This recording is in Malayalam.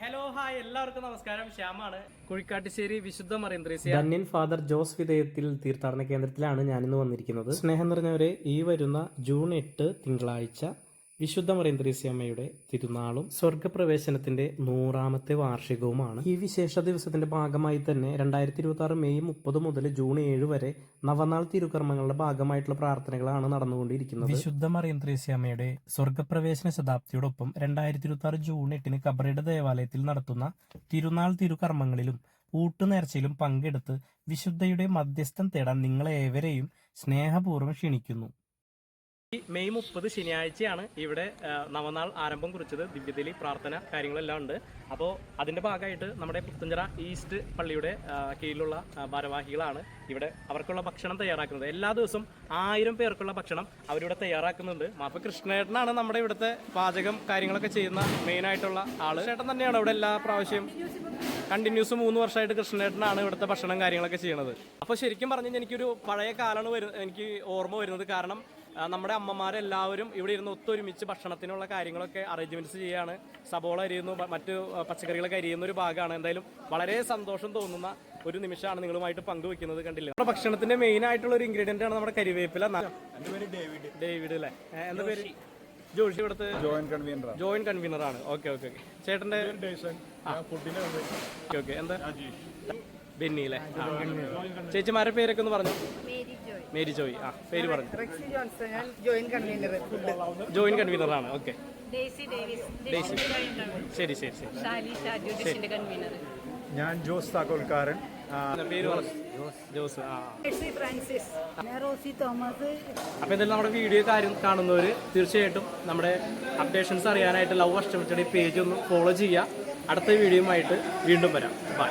ഹലോ ഹായ് എല്ലാവർക്കും നമസ്കാരം. ശ്യാമാണ്, കുഴിക്കാട്ടുശ്ശേരി വിശുദ്ധ മറിയന്ത്രേസ്യ ധന്യൻ ഫാദർ ജോസ് വിധേയത്തിൽ തീർത്ഥാടന കേന്ദ്രത്തിലാണ് ഞാനിന്ന് വന്നിരിക്കുന്നത്. സ്നേഹം നിറഞ്ഞവരെ, ഈ വരുന്ന ജൂൺ 8 തിങ്കളാഴ്ച വിശുദ്ധ മറിയന്ത്രേസ്യമ്മയുടെ തിരുനാളും സ്വർഗപ്രവേശനത്തിന്റെ 100ാമത്തെ വാർഷികവുമാണ്. ഈ വിശേഷ ദിവസത്തിന്റെ ഭാഗമായി തന്നെ 2026 മെയ് 30 മുതൽ ജൂൺ 7 വരെ നവനാൾ തിരുകർമ്മങ്ങളുടെ ഭാഗമായിട്ടുള്ള പ്രാർത്ഥനകളാണ് നടന്നുകൊണ്ടിരിക്കുന്നത്. വിശുദ്ധ മറിയന്ത്രേസ്യമ്മയുടെ സ്വർഗപ്രവേശന ശതാബ്ദിയോടൊപ്പം 2026 ജൂൺ 8 കബറയുടെ ദേവാലയത്തിൽ നടത്തുന്ന തിരുനാൾ തിരുകർമ്മങ്ങളിലും ഊട്ടുനേർച്ചയിലും പങ്കെടുത്ത് വിശുദ്ധയുടെ മധ്യസ്ഥം തേടാൻ നിങ്ങളേവരെയും സ്നേഹപൂർവ്വം ക്ഷണിക്കുന്നു. മെയ് 30 ശനിയാഴ്ചയാണ് ഇവിടെ നവനാൾ ആരംഭം കുറിച്ചത്. ദിവ്യബലി പ്രാർത്ഥന കാര്യങ്ങളെല്ലാം ഉണ്ട്. അപ്പോൾ അതിന്റെ ഭാഗമായിട്ട് നമ്മുടെ പുത്തഞ്ചിറ ഈസ്റ്റ് പള്ളിയുടെ കീഴിലുള്ള ഭാരവാഹികളാണ് ഇവിടെ അവർക്കുള്ള ഭക്ഷണം തയ്യാറാക്കുന്നത്. എല്ലാ ദിവസവും 1000 പേർക്കുള്ള ഭക്ഷണം അവരിവിടെ തയ്യാറാക്കുന്നുണ്ട്. അപ്പോൾ കൃഷ്ണേട്ടനാണ് നമ്മുടെ ഇവിടുത്തെ പാചകം കാര്യങ്ങളൊക്കെ ചെയ്യുന്ന മെയിനായിട്ടുള്ള ആള്. ചേട്ടൻ തന്നെയാണ് ഇവിടെ എല്ലാ പ്രാവശ്യം കണ്ടിന്യൂസ് 3 വർഷമായിട്ട് കൃഷ്ണേട്ടനാണ് ഇവിടുത്തെ ഭക്ഷണം കാര്യങ്ങളൊക്കെ ചെയ്യണത്. അപ്പോൾ ശരിക്കും പറഞ്ഞു കഴിഞ്ഞാൽ എനിക്കൊരു പഴയ കാലമാണ് എനിക്ക് ഓർമ്മ വരുന്നത്. കാരണം നമ്മുടെ അമ്മമാരെല്ലാവരും ഇവിടെ ഇരുന്ന് ഒത്തൊരുമിച്ച് ഭക്ഷണത്തിനുള്ള കാര്യങ്ങളൊക്കെ അറേഞ്ച്മെന്റ്സ് ചെയ്യാണ്. സബോള അരിയുന്നു, മറ്റു പച്ചക്കറികളൊക്കെ അരിയുന്ന ഒരു ഭാഗമാണ്. എന്തായാലും വളരെ സന്തോഷം തോന്നുന്ന ഒരു നിമിഷമാണ് നിങ്ങളുമായിട്ട് പങ്കുവെക്കുന്നത്. കണ്ടില്ല, നമ്മുടെ ഭക്ഷണത്തിന്റെ മെയിൻ ആയിട്ടുള്ള ഒരു ഇൻഗ്രീഡിയന്റ് ആണ് നമ്മുടെ കരിവേപ്പില. ഡേവിഡ് അല്ലേ? എന്താ പേര്? ജോഷി. ഇവിടുത്തെ ജോയിന്റ് കൺവീനർ ആണ്. Okay okay okay. ചേട്ടന്റെ ഓക്കെ എന്താ? ബെന്നി അല്ലേ? ചേച്ചിമാരുടെ പേരൊക്കെ ഒന്ന് പറഞ്ഞു. മേരി ജോയ്. പേര് പറഞ്ഞു. ജോയിന്റ് കൺവീനർ ആണ്. ഓക്കെ, ശരി ശരി ശരി. ഞാൻ ജോസ് താക്കോൽക്കാരൻ. പേര് പറഞ്ഞു. ജോസ്. അപ്പൊ എന്തായാലും നമ്മുടെ വീഡിയോ കാണുന്നവര് തീർച്ചയായിട്ടും നമ്മുടെ അപ്ഡേഷൻസ് അറിയാനായിട്ട് ലവ് അഷ്ടമിയുടെ പേജ് ഒന്ന് ഫോളോ ചെയ്യുക. അടുത്ത വീഡിയോയുമായിട്ട് വീണ്ടും വരാം. ബൈ.